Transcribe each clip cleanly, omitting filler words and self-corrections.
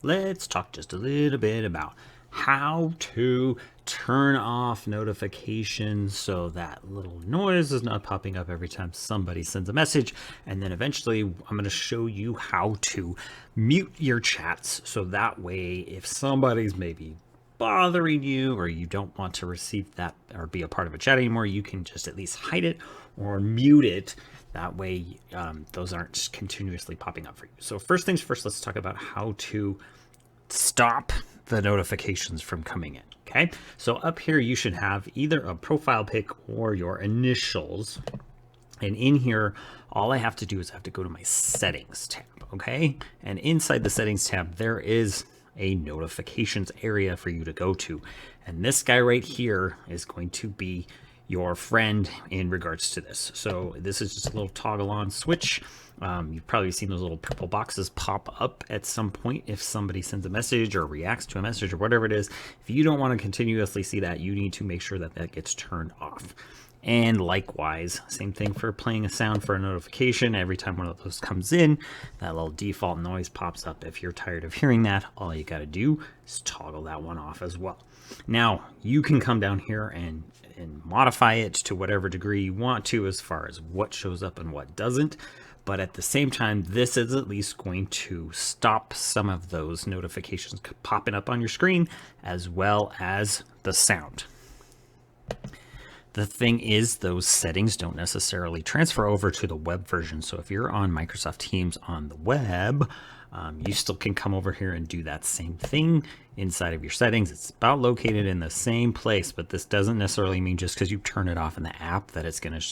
let's talk just a little bit about how to turn off notifications so that little noise is not popping up every time somebody sends a message. And then eventually I'm going to show you how to mute your chats so that way if somebody's maybe bothering you or you don't want to receive that or be a part of a chat anymore, you can just at least hide it or mute it. That way those aren't continuously popping up for you. So first things first, let's talk about how to stop the notifications from coming in. Okay, so up here you should have either a profile pic or your initials, and in here all I have to do is I have to go to my settings tab. Okay, and inside the settings tab there is a notifications area for you to go to, and this guy right here is going to be your friend in regards to this. So this is just a little toggle on switch. You've probably seen those little purple boxes pop up at some point if somebody sends a message or reacts to a message or whatever it is. If you don't want to continuously see that, you need to make sure that that gets turned off. And likewise, same thing for playing a sound for a notification. Every time one of those comes in, that little default noise pops up. If you're tired of hearing that, all you got to do is toggle that one off as well. Now, you can come down here and modify it to whatever degree you want to as far as what shows up and what doesn't. But at the same time, this is at least going to stop some of those notifications popping up on your screen as well as the sound. The thing is, those settings don't necessarily transfer over to the web version. So if you're on Microsoft Teams on the web, you still can come over here and do that same thing inside of your settings. It's about located in the same place, but this doesn't necessarily mean just because you turn it off in the app that it's going to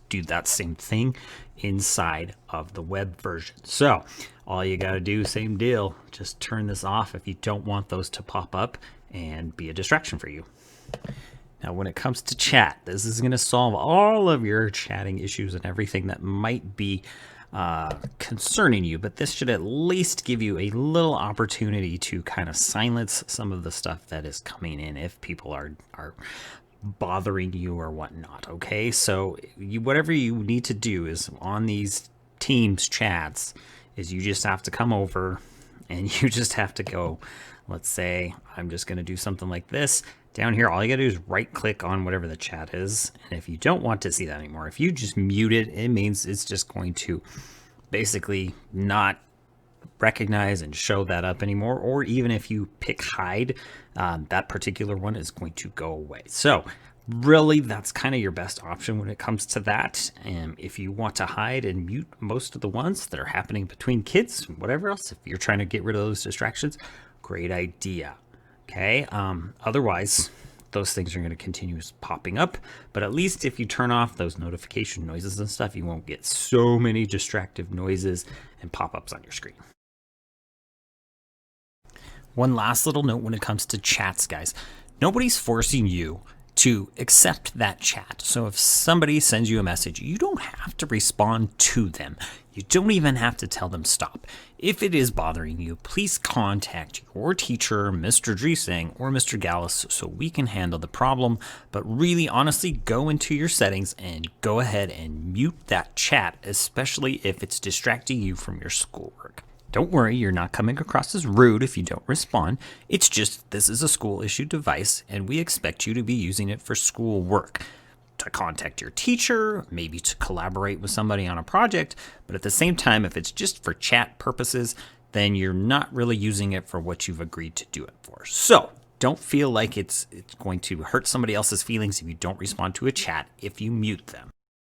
do that same thing inside of the web version. So all you got to do, same deal, just turn this off if you don't want those to pop up and be a distraction for you. Now, when it comes to chat, this is going to solve all of your chatting issues and everything that might be concerning you, but this should at least give you a little opportunity to kind of silence some of the stuff that is coming in if people are bothering you or whatnot. Okay, so whatever you need to do is on these Teams chats is you just have to come over and you just have to go, let's say I'm just going to do something like this. Down here, all you gotta do is right click on whatever the chat is. And if you don't want to see that anymore, if you just mute it, it means it's just going to basically not recognize and show that up anymore. Or even if you pick hide, that particular one is going to go away. So really, that's kind of your best option when it comes to that. And if you want to hide and mute most of the ones that are happening between kids and whatever else, if you're trying to get rid of those distractions, great idea. Okay, otherwise those things are going to continue popping up, but at least if you turn off those notification noises and stuff, you won't get so many distractive noises and pop-ups on your screen. One last little note when it comes to chats, guys. Nobody's forcing you to accept that chat. So if somebody sends you a message, you don't have to respond to them. You don't even have to tell them stop. If it is bothering you, please contact your teacher, Mr. Dresang or Mr. Gallus, so we can handle the problem. But really, honestly, go into your settings and go ahead and mute that chat, especially if it's distracting you from your schoolwork. Don't worry, you're not coming across as rude if you don't respond. It's just this is a school-issued device, and we expect you to be using it for school work. To contact your teacher, maybe to collaborate with somebody on a project, but at the same time, if it's just for chat purposes, then you're not really using it for what you've agreed to do it for. So don't feel like it's going to hurt somebody else's feelings if you don't respond to a chat if you mute them.